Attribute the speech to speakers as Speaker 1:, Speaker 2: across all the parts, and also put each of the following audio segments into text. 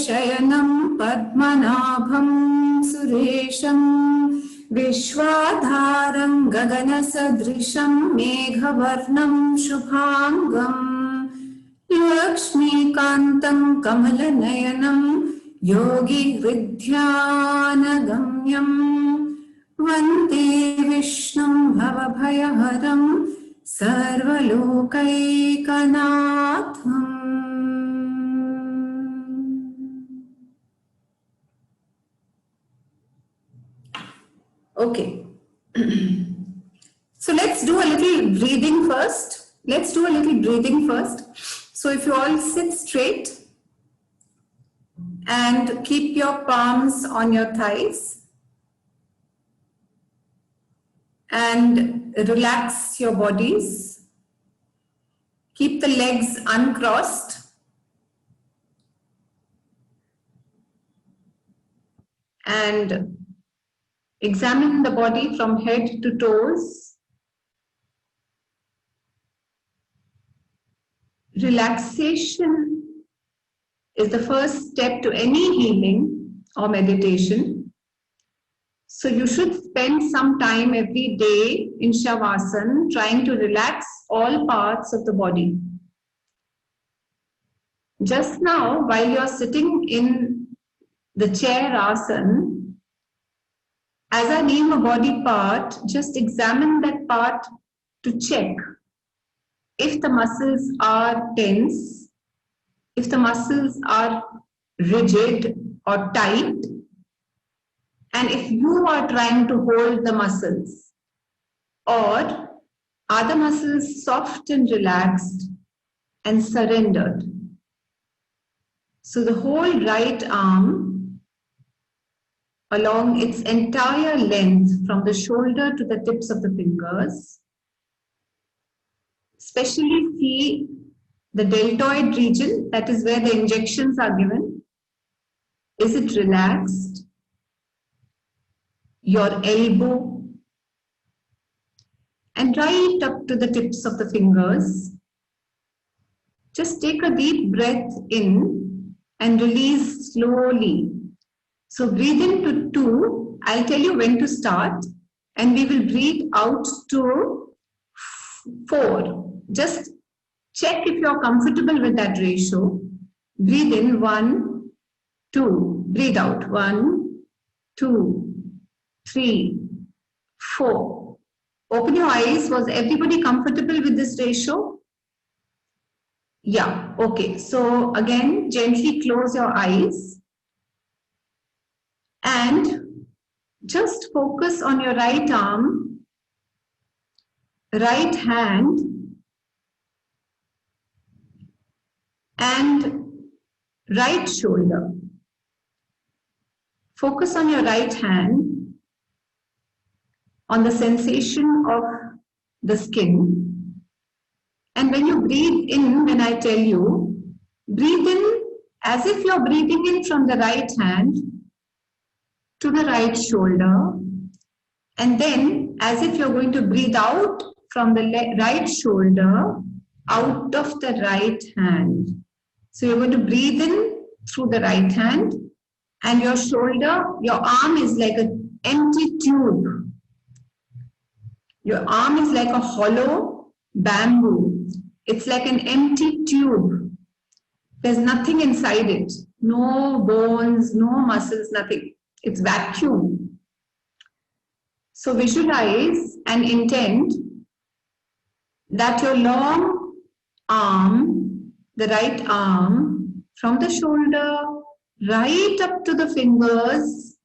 Speaker 1: शयनं पद्मनाभं सुरेशं विश्वाधारं गगनसदृशं मेघवर्णं शुभांगं लक्ष्मीकान्तं कमलनयनं योगिहृद्ध्यानगम्यं वन्दे विष्णुं भवभयहरं सर्वलोकैकनाथम्. Okay. So let's do a little breathing first. So if you all sit straight and keep your palms on your thighs and relax your bodies. Keep the legs uncrossed. And examine the body from head to toes. Relaxation is the first step to any healing or meditation. So you should spend some time every day in Shavasana trying to relax all parts of the body. Just now, while you are sitting in the chair asana, as I name a body part, just examine that part to check if the muscles are tense, if the muscles are rigid or tight, and if you are trying to hold the muscles, or are the muscles soft and relaxed and surrendered. So the whole right arm, along its entire length from the shoulder to the tips of the fingers, especially see the deltoid region, that is where the injections are given. Is it relaxed? Your elbow, and right up to the tips of the fingers. Just take a deep breath in and release slowly. So breathe in to 2. I'll tell you when to start, and we will breathe out to 4. Just check if you're comfortable with that ratio. Breathe in 1, 2. Breathe out 1, 2, 3, 4. Open your eyes. Was everybody comfortable with this ratio? Yeah, okay. So again, gently close your eyes and just focus on your right arm, right hand, and right shoulder. Focus on your right hand, on the sensation of the skin. And when you breathe in, when I tell you, breathe in as if you're breathing in from the right hand to the right shoulder. And then as if you're going to breathe out from the right shoulder out of the right hand. So you're going to breathe in through the right hand, and your shoulder, your arm is like an empty tube. Your arm is like a hollow bamboo. It's like an empty tube. There's nothing inside it. No bones, no muscles, nothing. It's vacuum. So visualize and intend that your long arm, the right arm, from the shoulder right up to the fingers,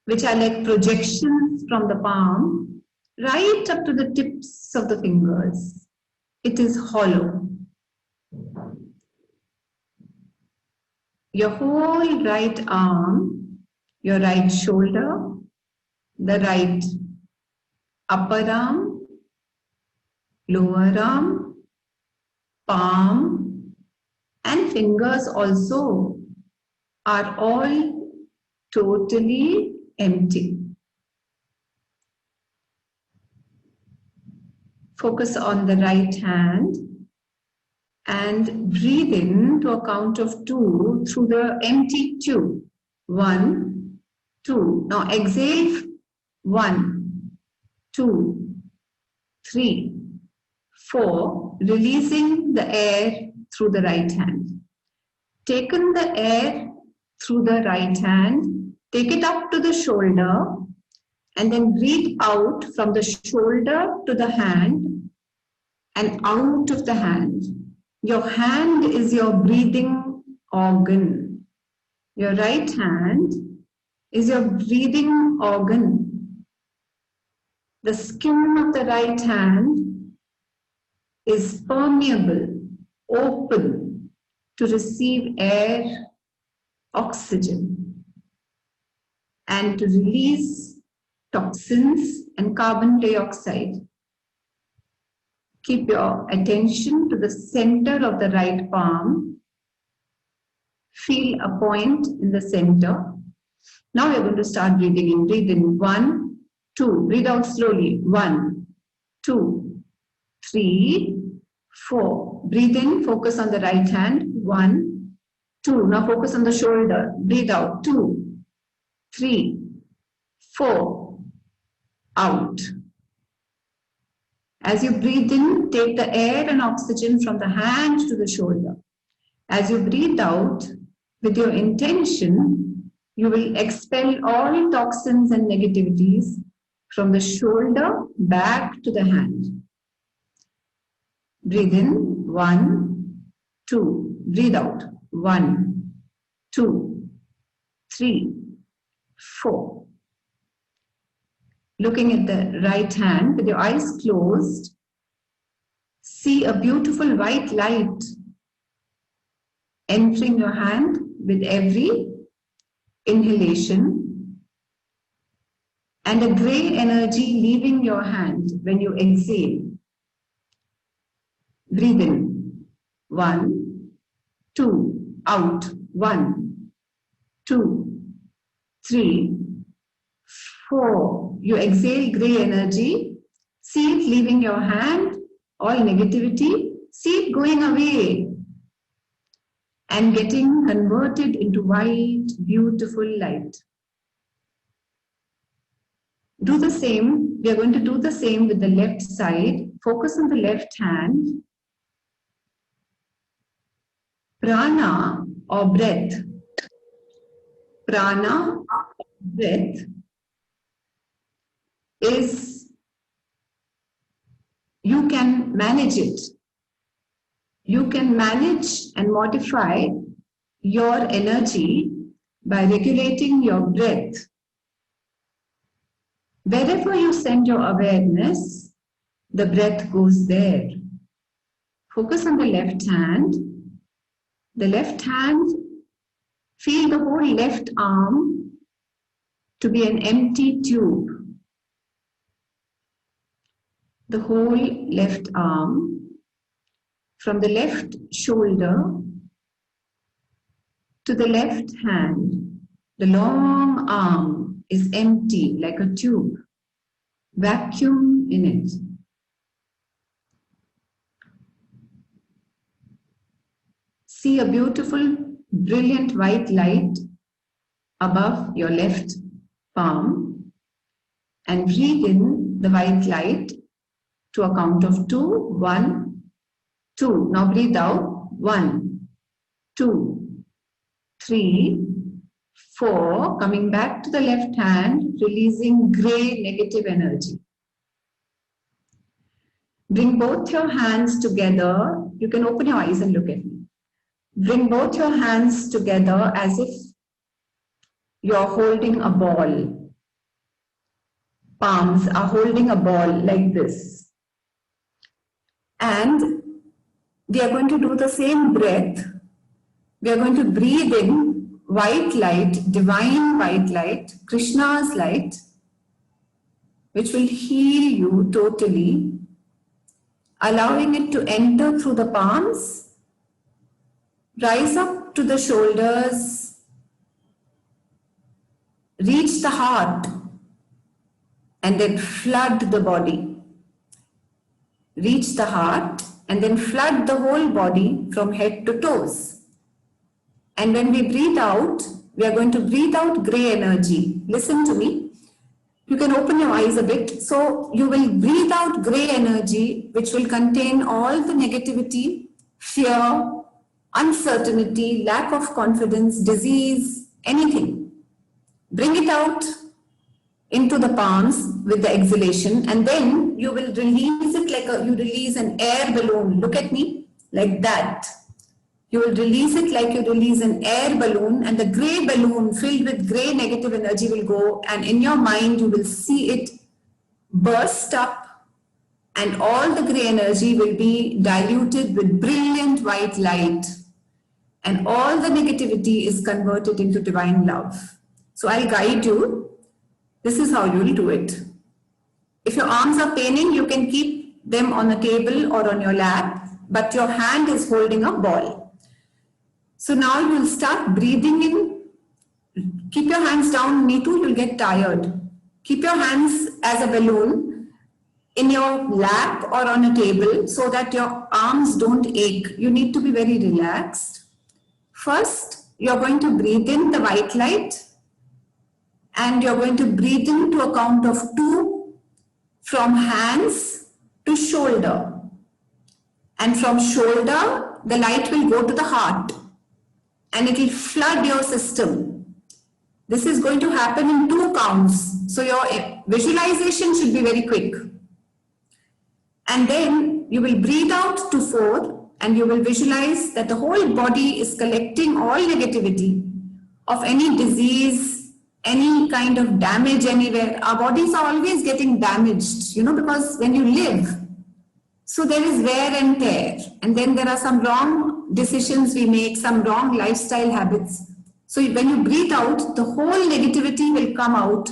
Speaker 1: which are like projections from the palm, right up to the tips of the fingers. It is hollow. Your whole right arm, your right shoulder, the right upper arm, lower arm, palm, and fingers also are all totally empty. Focus on the right hand And breathe in to a count of 2 through the empty tube. 1, 2. Now exhale. 1, 2, 3, 4. Releasing the air through the right hand. Taken the air through the right hand. Take it up to the shoulder. And then breathe out from the shoulder to the hand and out of the hand. Your hand is your breathing organ. Your right hand is your breathing organ. The skin of the right hand is permeable, open to receive air, oxygen, and to release toxins and carbon dioxide. Keep your attention to the center of the right palm. Feel a point in the center. Now we're going to start breathing in. Breathe in. 1, 2. Breathe out slowly. 1, 2, 3, 4. Breathe in. Focus on the right hand. 1, 2. Now focus on the shoulder. Breathe out. 2, 3, 4. Out. As you breathe in, take the air and oxygen from the hand to the shoulder. As you breathe out, with your intention, you will expel all toxins and negativities from the shoulder back to the hand. Breathe in. 1, 2. Breathe out. 1, 2, 3, 4. Looking at the right hand with your eyes closed, see a beautiful white light entering your hand with every inhalation and a gray energy leaving your hand when you exhale. Breathe in. 1, 2. Out. 1, 2, 3, 4. You exhale gray energy. See it leaving your hand. All negativity. See it going away and getting converted into white, beautiful light. Do the same. We are going to do the same with the left side. Focus on the left hand. Prana or breath. Prana, breath, is you can manage it. You can manage and modify your energy by regulating your breath. Wherever you send your awareness, the breath goes there. Focus on the left hand. The left hand, feel the whole left arm to be an empty tube. The whole left arm, from the left shoulder to the left hand, the long arm is empty like a tube. Vacuum in it. See a beautiful, brilliant white light above your left palm and breathe in the white light to a count of 2. 1, 2. Now breathe out. 1, 2, 3, 4. Coming back to the left hand, releasing gray negative energy. Bring both your hands together. You can open your eyes and look at me. Bring both your hands together as if you're holding a ball. Palms are holding a ball like this. And we are going to do the same breath. We are going to breathe in white light, divine white light, Krishna's light, which will heal you totally, allowing it to enter through the palms, rise up to the shoulders, reach the heart, and then flood the body. Reach the heart and then flood the whole body from head to toes. And when we breathe out, we are going to breathe out gray energy. Listen to me. You can open your eyes a bit. So you will breathe out gray energy, which will contain all the negativity, fear, uncertainty, lack of confidence, disease, anything. Bring it out into the palms with the exhalation, and then you will release it like you release an air balloon. Look at me, like that. You will release it like you release an air balloon, and the gray balloon filled with gray negative energy will go, and in your mind you will see it burst up, and all the gray energy will be diluted with brilliant white light, and all the negativity is converted into divine love. So I'll guide you. This is how you will do it. If your arms are paining, you can keep them on a table or on your lap, but your hand is holding a ball. So now you will start breathing in. Keep your hands down, me too, you'll get tired. Keep your hands as a balloon in your lap or on a table so that your arms don't ache. You need to be very relaxed. First, you're going to breathe in the white light, and you're going to breathe in to a count of 2 from hands to shoulder. And from shoulder, the light will go to the heart, and it will flood your system. This is going to happen in 2 counts. So your visualization should be very quick. And then you will breathe out to 4, and you will visualize that the whole body is collecting all negativity of any disease, any kind of damage anywhere. Our bodies are always getting damaged, because when you live, so there is wear and tear, and then there are some wrong decisions we make, some wrong lifestyle habits. So when you breathe out, the whole negativity will come out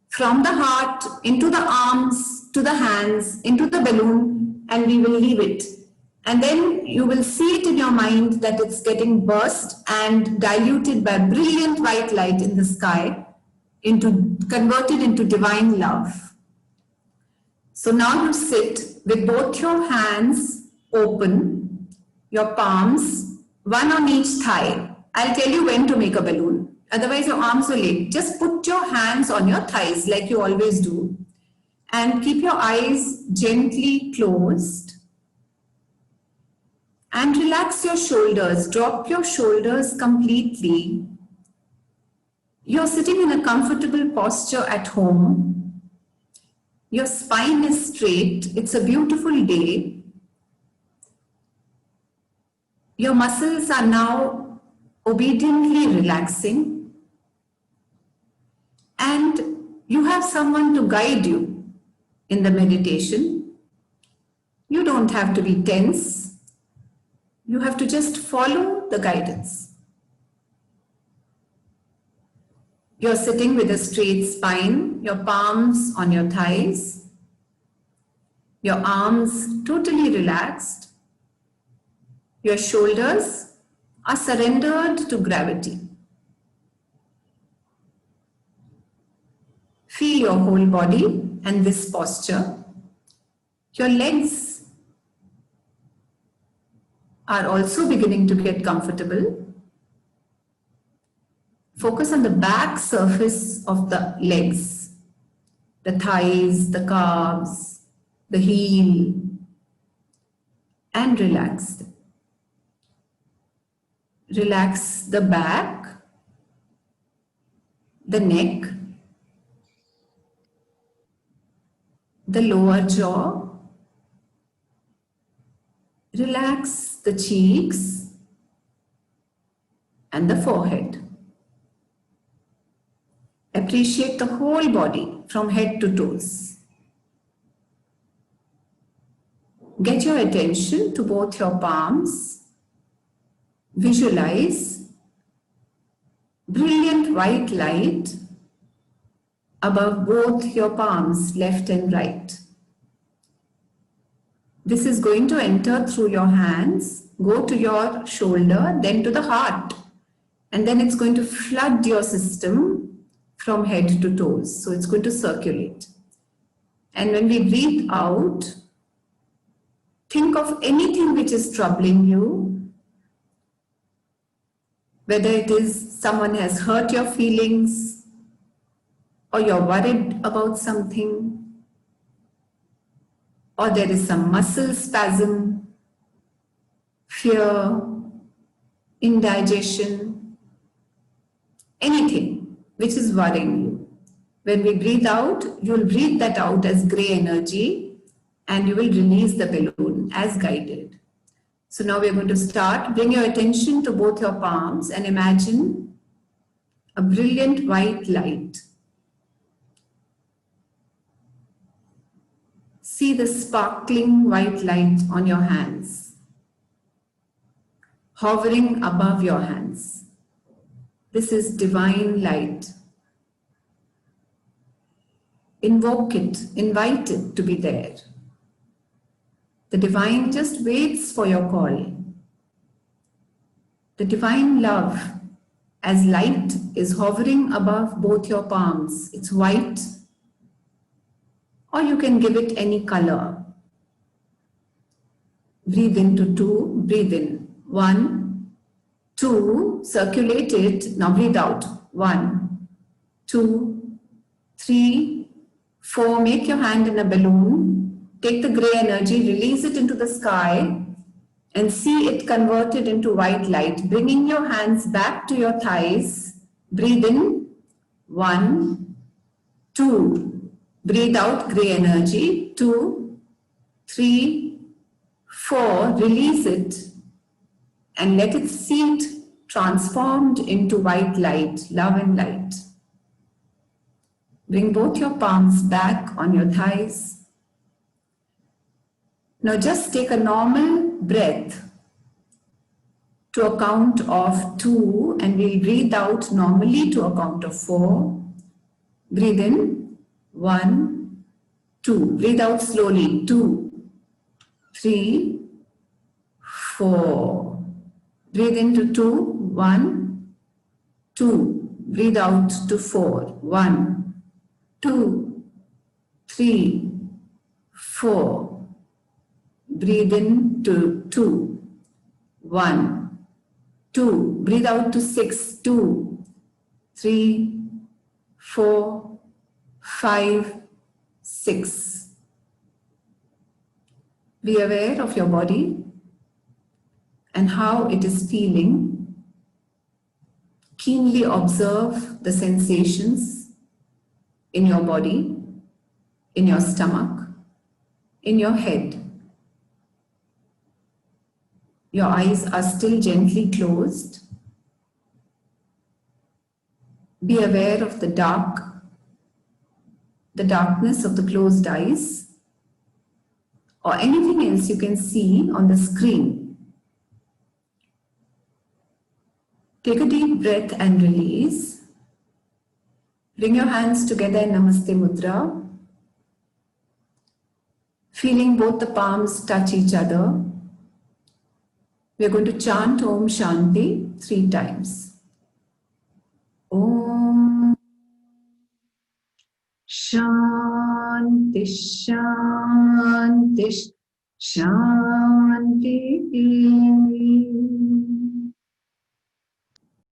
Speaker 1: from the heart, into the arms, to the hands, into the balloon, and we will leave it. And then you will see it in your mind that it's getting burst and diluted by brilliant white light in the sky, converted into divine love. So now you sit with both your hands open, your palms, one on each thigh. I'll tell you when to make a balloon. Otherwise your arms will ache. Just put your hands on your thighs like you always do. And keep your eyes gently closed. And relax your shoulders. Drop your shoulders completely. You're sitting in a comfortable posture at home. Your spine is straight. It's a beautiful day. Your muscles are now obediently relaxing. And you have someone to guide you in the meditation. You don't have to be tense. You have to just follow the guidance. You're sitting with a straight spine, your palms on your thighs, your arms totally relaxed. Your shoulders are surrendered to gravity. Feel your whole body and this posture. Your legs are also beginning to get comfortable. Focus on the back surface of the legs, the thighs, the calves, the heel, and relax them. Relax the back, the neck, the lower jaw. Relax the cheeks and the forehead. Appreciate the whole body from head to toes. Get your attention to both your palms. Visualize brilliant white light above both your palms, left and right. This is going to enter through your hands, go to your shoulder, then to the heart. And then it's going to flood your system from head to toes. So it's going to circulate. And when we breathe out, think think of anything which is troubling you, whether it is someone has hurt your feelings, or you're worried about something, or there is some muscle spasm, fear, indigestion, anything which is worrying you. When we breathe out, you will breathe that out as gray energy and you will release the balloon as guided. So now we are going to start. Bring your attention to both your palms and imagine a brilliant white light. See the sparkling white light on your hands, hovering above your hands. This is divine light. Invoke it, invite it to be there. The divine just waits for your call. The divine love as light is hovering above both your palms. It's white, or you can give it any color. Breathe into 2, breathe in 1, 2, circulate it, now breathe out 1, 2, 3, 4, make your hand in a balloon, take the gray energy, release it into the sky and see it converted into white light, bringing your hands back to your thighs. Breathe in 1, 2, breathe out gray energy 2, 3, 4, release it and let it seat transformed into white light, love and light. Bring both your palms back on your thighs. Now just take a normal breath to a count of 2 and we'll breathe out normally to a count of 4. Breathe in 1, 2. Breathe out slowly 2, 3, 4. Breathe into 2, 1, 2. Breathe out to 4, 1, 2, 3, 4. Breathe in to 2, 1, 2. Breathe out to 6, 2, 3, 4, 5, 6. Be aware of your body and how it is feeling. Keenly observe the sensations in your body, in your stomach, in your head. Your eyes are still gently closed. Be aware of the darkness of the closed eyes or anything else you can see on the screen. Take a deep breath and release. Bring your hands together in Namaste Mudra. Feeling both the palms touch each other. We are going to chant Om Shanti 3 times. Om Shanti Shanti Shanti.